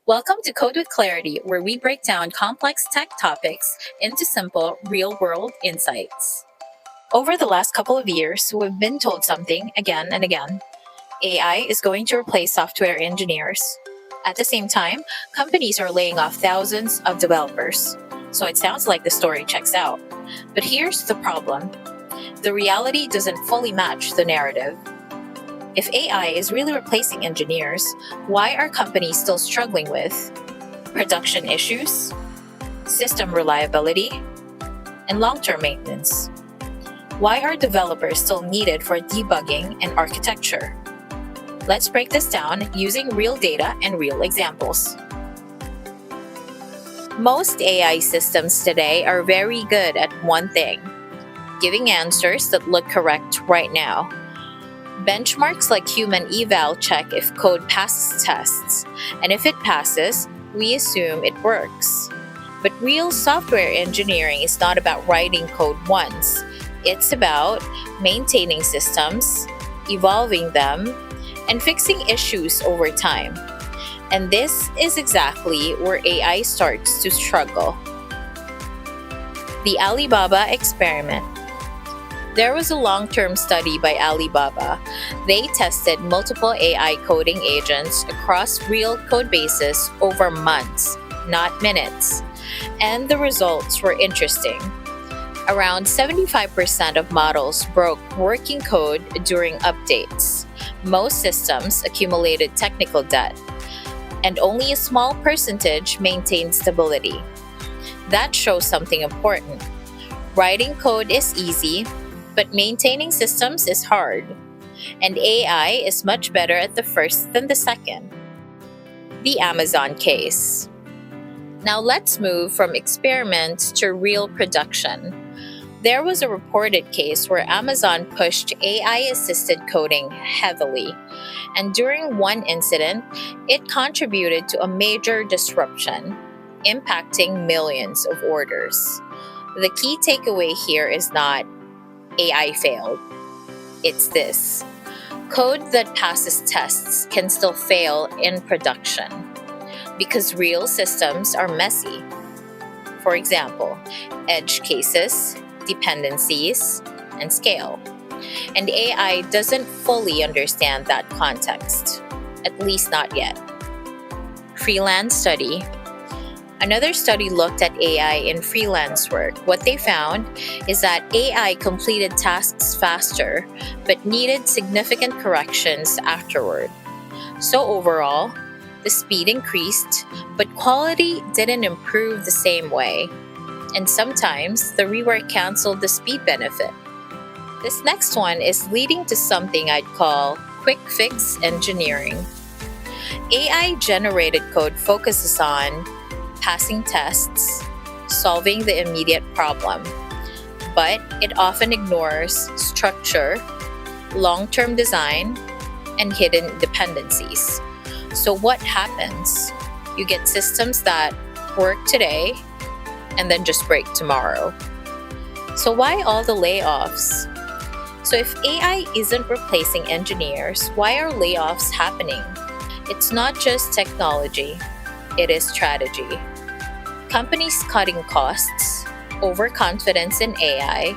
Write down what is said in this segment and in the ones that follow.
Welcome to Code with Clarity, where we break down complex tech topics into simple, real world insights. Over the last couple of years, we've been told something again and again: AI is going to replace software engineers. At the same time, companies are laying off thousands of developers. So it sounds like the story checks out. But here's the problem: the reality doesn't fully match the narrative. If AI is really replacing engineers, why are companies still struggling with production issues, system reliability, and long term maintenance? Why are developers still needed for debugging and architecture? Let's break this down using real data and real examples. Most AI systems today are very good at one thing: giving answers that look correct right now. Benchmarks like human eval check if code passes tests, and if it passes, we assume it works. But real software engineering is not about writing code once, it's about maintaining systems, evolving them, and fixing issues over time. And this is exactly where AI starts to struggle. The Alibaba experiment. There was a long term study by Alibaba. They tested multiple AI coding agents across real code bases over months, not minutes. And the results were interesting. Around 75% of models broke working code during updates. Most systems accumulated technical debt, and only a small percentage maintained stability. That shows something important. Writing code is easy, but maintaining systems is hard, and AI is much better at the first than the second. The Amazon case. Now let's move from experiments to real production. There was a reported case where Amazon pushed AI assisted coding heavily, and during one incident, it contributed to a major disruption, impacting millions of orders. The key takeaway here is not AI failed. It's this: code that passes tests can still fail in production because real systems are messy. For example, edge cases, dependencies, and scale. And AI doesn't fully understand that context, at least not yet. Freelance study. Another study looked at AI in freelance work. What they found is that AI completed tasks faster, but needed significant corrections afterward. So overall, the speed increased, but quality didn't improve the same way. And sometimes the rework canceled the speed benefit. This next one is leading to something I'd call quick fix engineering. AI generated code focuses on passing tests, solving the immediate problem, but it often ignores structure, long term design, and hidden dependencies. So, what happens? You get systems that work today and then just break tomorrow. So, why all the layoffs? So, if AI isn't replacing engineers, why are layoffs happening? It's not just technology, it is strategy. Companies cutting costs, overconfidence in AI,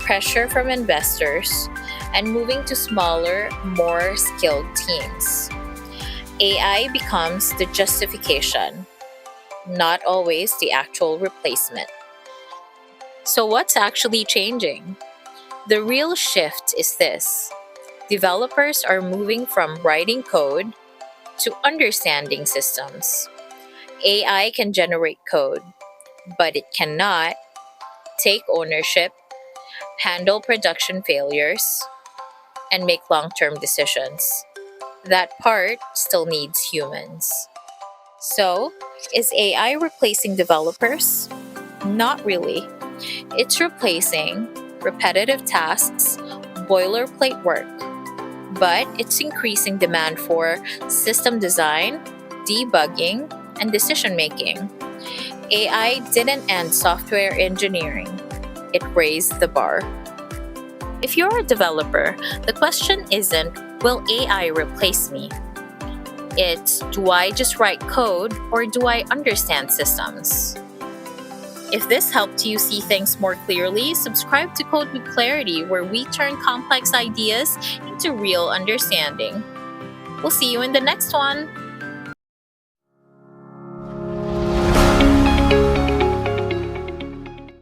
pressure from investors, and moving to smaller, more skilled teams. AI becomes the justification, not always the actual replacement. So, what's actually changing? The real shift is this: developers are moving from writing code to understanding systems. AI can generate code, but it cannot take ownership, handle production failures, and make long term decisions. That part still needs humans. So, is AI replacing developers? Not really. It's replacing repetitive tasks, boilerplate work, but it's increasing demand for system design, debugging, and decision making. AI didn't end software engineering, it raised the bar. If you're a developer, the question isn't, will AI replace me? It's, do I just write code or do I understand systems? If this helped you see things more clearly, subscribe to Code with Clarity, where we turn complex ideas into real understanding. We'll see you in the next one.